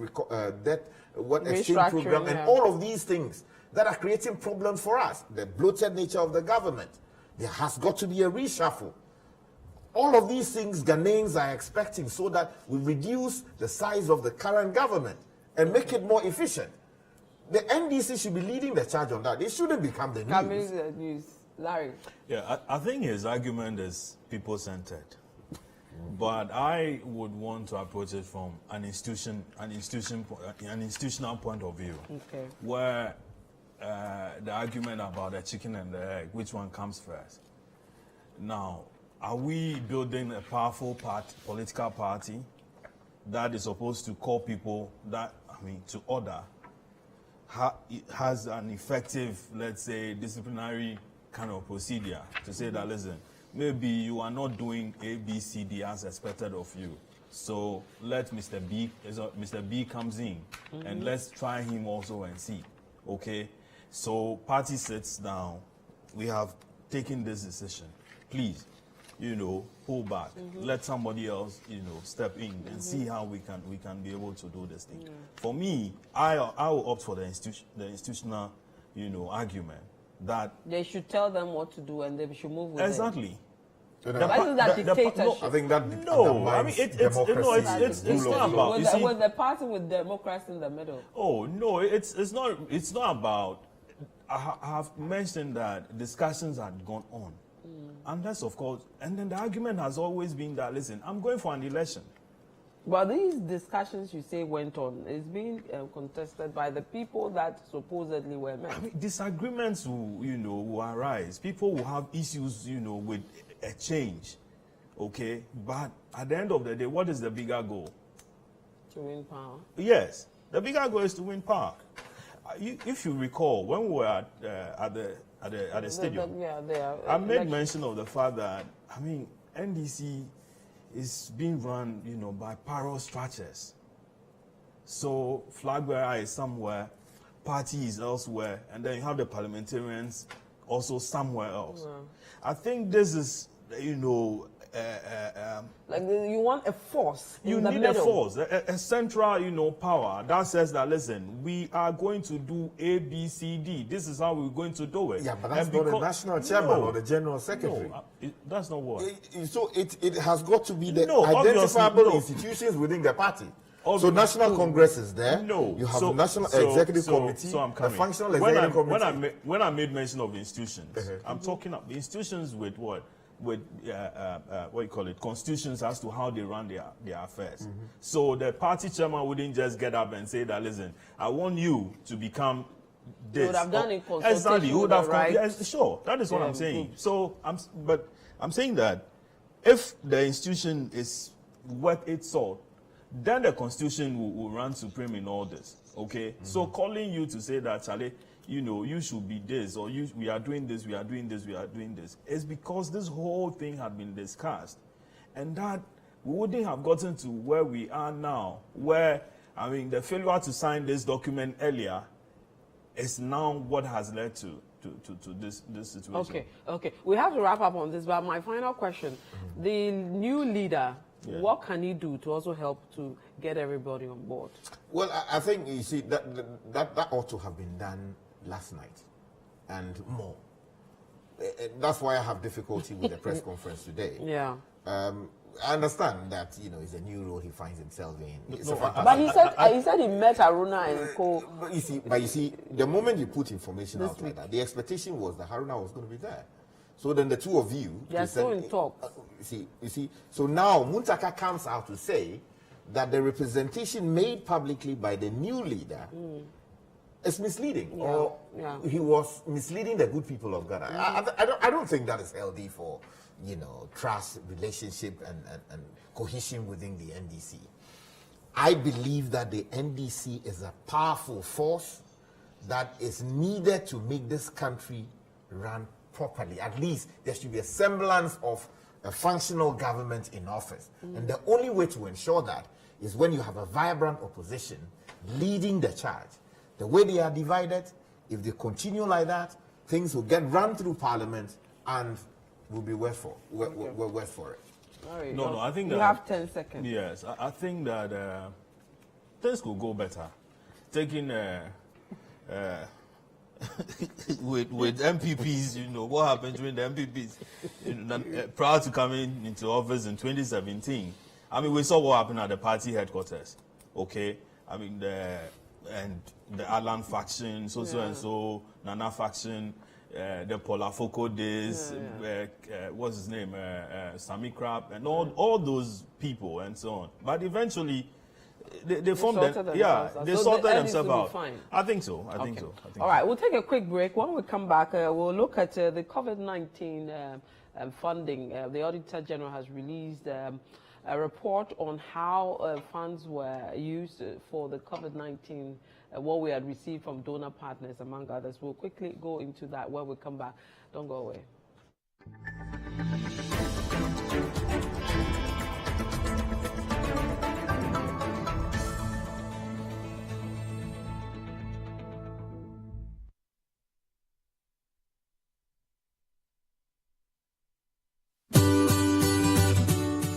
exchange program, and all of these things that are creating problems for us. The bloated nature of the government. There has got to be a reshuffle. All of these things Ghanaians are expecting, so that we reduce the size of the current government and make it more efficient. The NDC should be leading the charge on that. It shouldn't become the news. Larry. Yeah, I think his argument is people-centered. But I would want to approach it from an institutional point of view, where the argument about the chicken and the egg, which one comes first? Now, are we building a powerful political party that is supposed to call people to order, has an effective, let's say, disciplinary kind of procedure to say that, listen, maybe you are not doing A, B, C, D as expected of you. So let Mr. B comes in and let's try him also and see. Okay? So party sits down. We have taken this decision. Please, pull back. Let somebody else, step in and see how we can be able to do this thing. For me, I will opt for the institutional, argument that they should tell them what to do and they should move with exactly. That dictatorship. I think that it's not about. Was the party with democracy in the middle? Oh no, it's not about. I have mentioned that discussions had gone on, and that's of course. And then the argument has always been that, listen, I'm going for an election. But these discussions you say went on, it's being contested by the people that supposedly were met. I mean, disagreements will arise. People will have issues, with a change, okay? But at the end of the day, what is the bigger goal? To win power. Yes, the bigger goal is to win power. If you recall, when we were at the stadium, I made mention of the fact that, I mean, NDC is being run, by parallel structures. So flag bearer is somewhere, party is elsewhere, and then you have the parliamentarians also somewhere else. Yeah. I think this is, like you want a force. You need a force, a central, power that says that, listen, we are going to do A, B, C, D. This is how we're going to do it. Yeah, but that's not the national chairman or the general secretary. No, that's not what. So it has got to be the identifiable institutions within the party. So National Congress is there. No. You have the National Executive Committee, the Functional Executive Committee. When I made mention of institutions, I'm talking about institutions with what? With what you call it, constitutions as to how they run their affairs. So the party chairman wouldn't just get up and say that, listen, I want you to become this. He would have done it consultation. Exactly. He would have sure. That is what I'm saying. So I'm saying that if the institution is worth its salt, then the constitution will run supreme in all this. Okay? So calling you to say that, Charlie, you should be this, or we are doing this, we are doing this, we are doing this, is because this whole thing had been discussed. And that we wouldn't have gotten to where we are now, where, I mean, the failure to sign this document earlier is now what has led to this situation. Okay. We have to wrap up on this, but my final question, the new leader, what can he do to also help to get everybody on board? Well, I think, you see, that ought to have been done last night and more. That's why I have difficulty with the press conference today. Yeah. I understand that, it's a new role he finds himself in. But he said he met Haruna and co. But you see, the moment you put information out like that, the expectation was that Haruna was going to be there. So then the two of you... They are still in talks. You see, so now Muntaka comes out to say that the representation made publicly by the new leader is misleading, or he was misleading the good people of Ghana. I don't think that is healthy for, trust, relationship, and cohesion within the NDC. I believe that the NDC is a powerful force that is needed to make this country run properly. At least there should be a semblance of a functional government in office. And the only way to ensure that is when you have a vibrant opposition leading the charge. The way they are divided, if they continue like that, things will get run through Parliament and will be worse for it. Right. No, I think you have 10 seconds. Yes, I think that things could go better. Taking with MPPs, what happened during the MPPs prior to coming into office in 2017. I mean, we saw what happened at the party headquarters. Okay, I mean the Alan faction, and so Nana faction, the Polafoko days, what's his name, Sami Krab, and all those people and so on. But eventually, they formed they sorted themselves out. Fine. I think so. I think so. All right, we'll take a quick break. When we come back, we'll look at the COVID-19 funding. The Auditor General has released a report on how funds were used for the COVID-19, what we had received from donor partners, among others. We'll quickly go into that when we come back. Don't go away.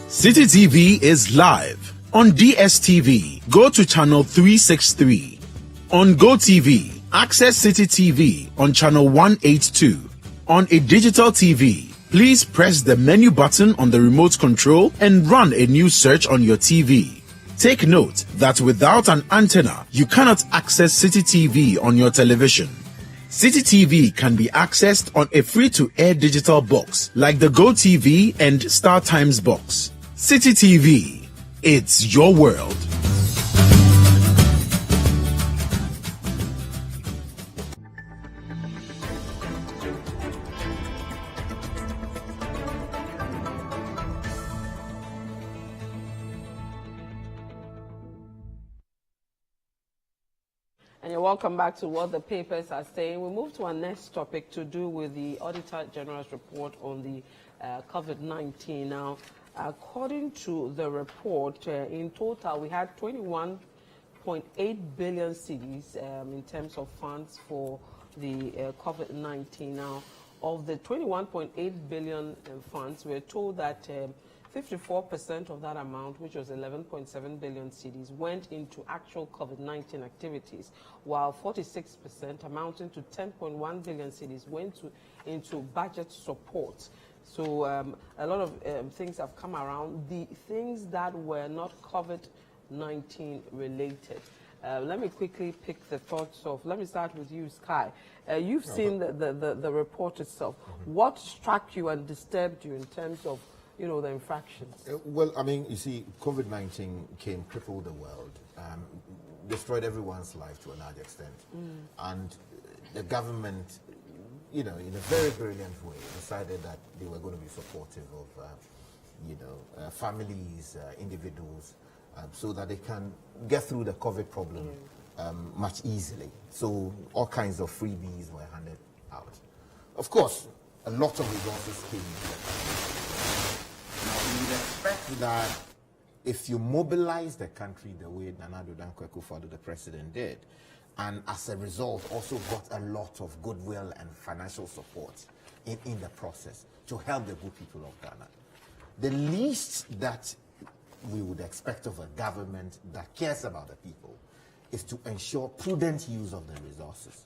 City TV is live on DSTV. Go to channel 363. On GoTV, access City TV on channel 182. On a digital TV, please press the menu button on the remote control and run a new search on your TV. Take note that without an antenna, you cannot access City TV on your television. City TV can be accessed on a free-to-air digital box like the GoTV and StarTimes box. City TV, It's your world. And you're welcome back to what the papers are saying. We move to our next topic to do with the Auditor General's report on the COVID-19. Now, according to the report, in total, we had 21.8 billion cedis in terms of funds for the COVID-19. Now, of the 21.8 billion funds, we're told that 54% of that amount, which was 11.7 billion cedis, went into actual COVID-19 activities, while 46%, amounting to 10.1 billion cedis, went into budget support. So a lot of things have come around. The things that were not COVID-19 related. Let me quickly pick the thoughts of, let me start with you, Sky. You've seen the report itself. What struck you and disturbed you in terms of, you know, the infractions? Well, I mean, you see, COVID-19 came, crippled the world, destroyed everyone's life to a large extent. And the government, you know, in a very brilliant way, decided that they were going to be supportive of, you know, families, individuals, so that they can get through the COVID problem much easily. So all kinds of freebies were handed out. Of course, a lot of resources came in. Now, you would expect that if you mobilize the country the way Nana Addo Dankwa Akufo-Addo, the president, did, and as a result also got a lot of goodwill and financial support in the process to help the good people of Ghana, the least that we would expect of a government that cares about the people is to ensure prudent use of the resources.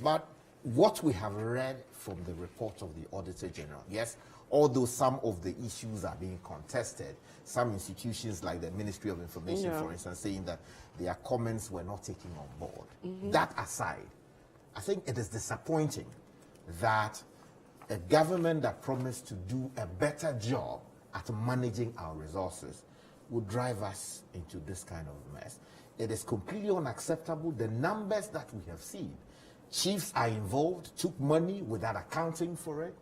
But what we have read from the report of the Auditor General, yes, although some of the issues are being contested, some institutions like the Ministry of Information, for instance, saying that their comments were not taken on board. That aside, I think it is disappointing that a government that promised to do a better job at managing our resources would drive us into this kind of mess. It is completely unacceptable. The numbers that we have seen, chiefs are involved, took money without accounting for it.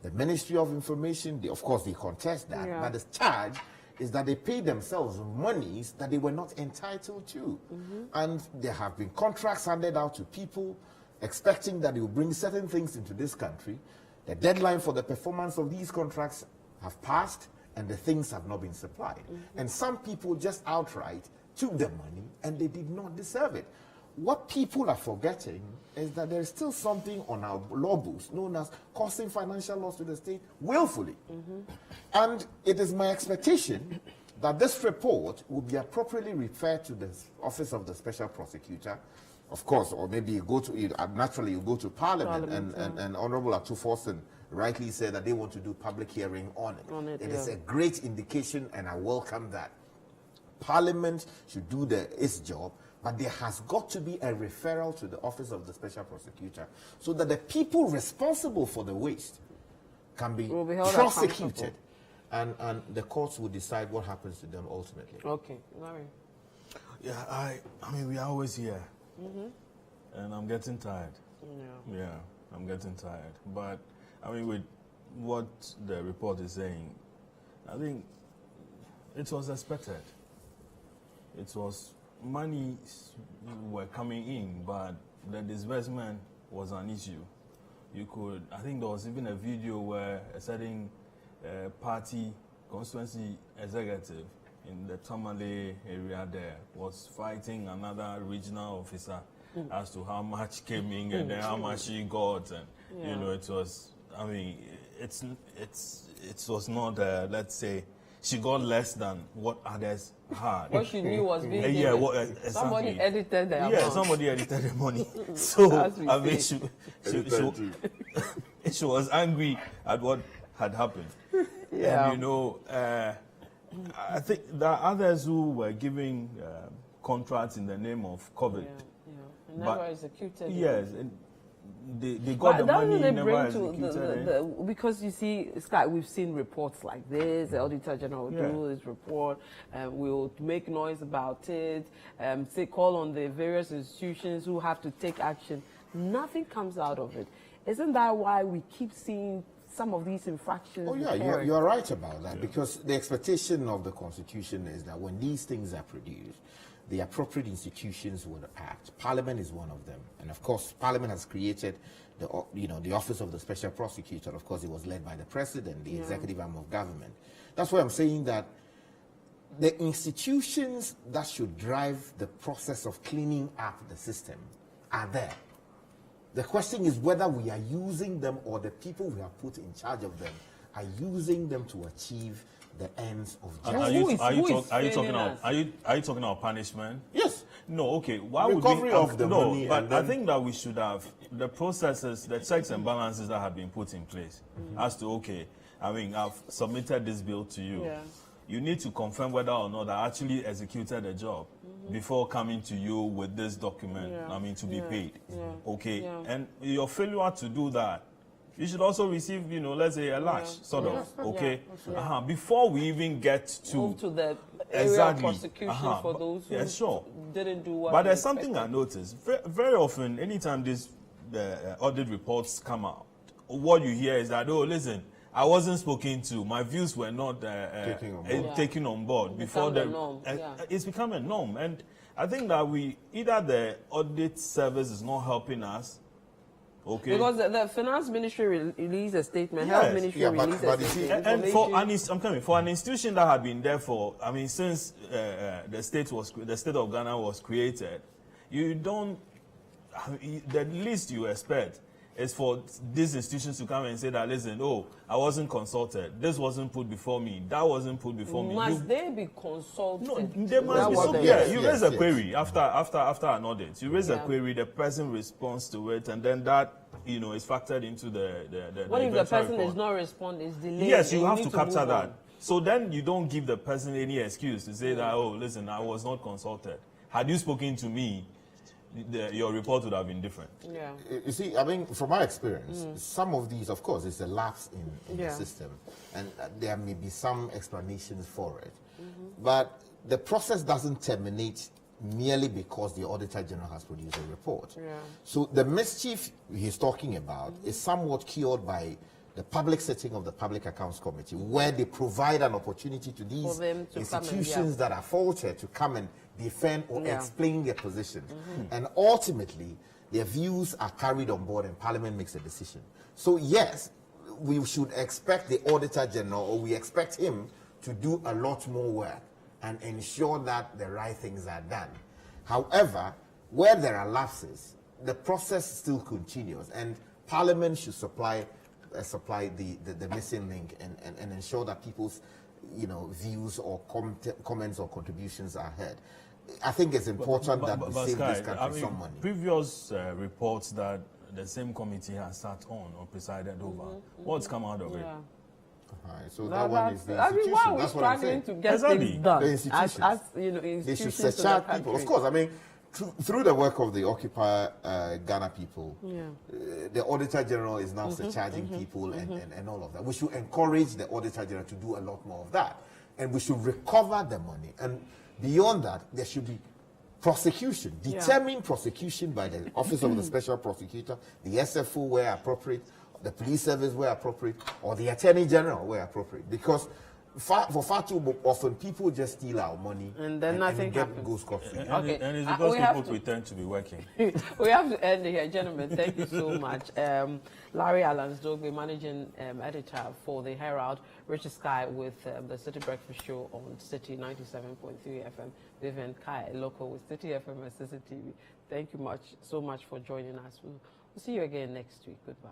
The Ministry of Information, of course, they contest that, but the charge is that they paid themselves monies that they were not entitled to. And there have been contracts handed out to people expecting that they will bring certain things into this country. The deadline for the performance of these contracts have passed, and the things have not been supplied. And some people just outright took the money, and they did not deserve it. What people are forgetting is that there is still something on our law books known as causing financial loss to the state willfully. And it is my expectation that this report will be appropriately referred to the Office of the Special Prosecutor, of course, or maybe you go to, naturally you go to Parliament, and Honorable Atu-Forson rightly said that they want to do public hearing on it. It is a great indication, and I welcome that. Parliament should do its job, but there has got to be a referral to the Office of the Special Prosecutor so that the people responsible for the waste can be prosecuted, and the courts will decide what happens to them ultimately. Okay, Larry. Yeah, I mean, we are always here, and I'm getting tired. Yeah, I'm getting tired. But I mean, with what the report is saying, I think it was expected. It was money were coming in, but the disbursement was an issue. You could, I think there was even a video where a certain party constituency executive in the Tamale area there was fighting another regional officer as to how much came in and then how much she got, and you know, it was, I mean, it was not, let's say, she got less than what others had. What she knew was being given. Exactly. Somebody edited the amount. Yeah, somebody edited the money. So, I mean, she was angry at what had happened. And, you know, I think there are others who were giving contracts in the name of COVID. And never executed. Yes, they got the But money, doesn't it never bring to executed it. because you see, Sky, we've seen reports like this. The Auditor General will Yeah. do his report, will make noise about it, say call on the various institutions who have to take action. Nothing comes out of it. Isn't that why we keep seeing some of these infractions? Oh, yeah, you're right about that, because the expectation of the Constitution is that when these things are produced, the appropriate institutions will act. Parliament is one of them. And of course, Parliament has created the Office of the Special Prosecutor. Of course, it was led by the President, the executive arm of government. That's why I'm saying that the institutions that should drive the process of cleaning up the system are there. The question is whether we are using them, or the people we have put in charge of them are using them to achieve the ends of justice. Are you talking about punishment? Yes. No, okay. Why Recovery would we, of the money, but and I then- think that we should have the processes, the checks and balances that have been put in place as to, okay, I mean, I've submitted this bill to you. Yeah. You need to confirm whether or not I actually executed the job before coming to you with this document, Yeah. I mean, to be paid. Yeah. Okay? Yeah. And your failure to do that, you should also receive, let's say a lash, sort of, okay? Yeah. Before we even get to... Move to the area Exactly. of prosecution for those who Yeah, sure. didn't do what But they there's something I expected. noticed. Very often, anytime these audit reports come out, what you hear is that, oh, listen, I wasn't spoken to. My views were not taken on board before become the norm, It's become a norm, and I think that either the audit service is not helping us, okay? Because the Finance Ministry released a statement, Yes. Health Ministry Yeah, but released you a see- statement. And for an institution that had been there for, I mean, since the state of Ghana was created, you don't. The least you expect is for these institutions to come and say that, listen, oh, I wasn't consulted. This wasn't put before me. That wasn't put before me. Must they be consulted? No, there must That be what some. they- Yeah, you Yes, raise a yes. query after an audit. You raise a Yeah. query, the person responds to it, and then that is factored into the What if the eventual person report. is not responding, is delayed? Yes, you and have need to capture move that. on? So then you don't give the person any excuse to say that, oh, listen, I was not consulted. Had you spoken to me, your report would have been different. Yeah. You see, I mean, from my experience, some of these, of course, it's a lapse in Yeah. the system, and there may be some explanations for it. But the process doesn't terminate merely because the Auditor General has produced a report. Yeah. So the mischief he's talking about is somewhat cured by the public sitting of the Public Accounts Committee, where they provide an opportunity to these For them to come and, institutions that are faulted to come and defend or Yeah. explain their positions. And ultimately, their views are carried on board and Parliament makes a decision. So yes, we should expect the Auditor General, or we expect him to do a lot more work and ensure that the right things are done. However, where there are lapses, the process still continues, and Parliament should supply the missing link and ensure that people's views or comments or contributions are heard. I think it's important that we save Sky, this country some money. Previous reports that the same committee has sat on or presided over, what's come out of it? Yeah. Alright, so that one is the I mean, why institution. are we That's what I'm struggling saying. to get Exactly. things done? The institutions. As They should institutions in the surcharge people. Of country. course, I mean, through the work of the Occupy Ghana people, Yeah. the Auditor General is now surcharging people and all of that. We should encourage the Auditor General to do a lot more of that. And we should recover the money. And beyond that, there should be prosecution, determined prosecution by the Office of the Special Prosecutor, the SFO where appropriate, the police service where appropriate, or the Attorney General where appropriate. Because for far too often, people just steal our money And then nothing get happens. goes scot-free. Okay. And it's We because have people to- pretend to be working. We have to end here, gentlemen. Thank you so much. Larry Alansdogbe, managing editor for the Herald, Richard Sky with the City Breakfast Show on City 97.3 FM. Vivian Kai, local with City FM and City TV. Thank you so much for joining us. We'll see you again next week. Goodbye.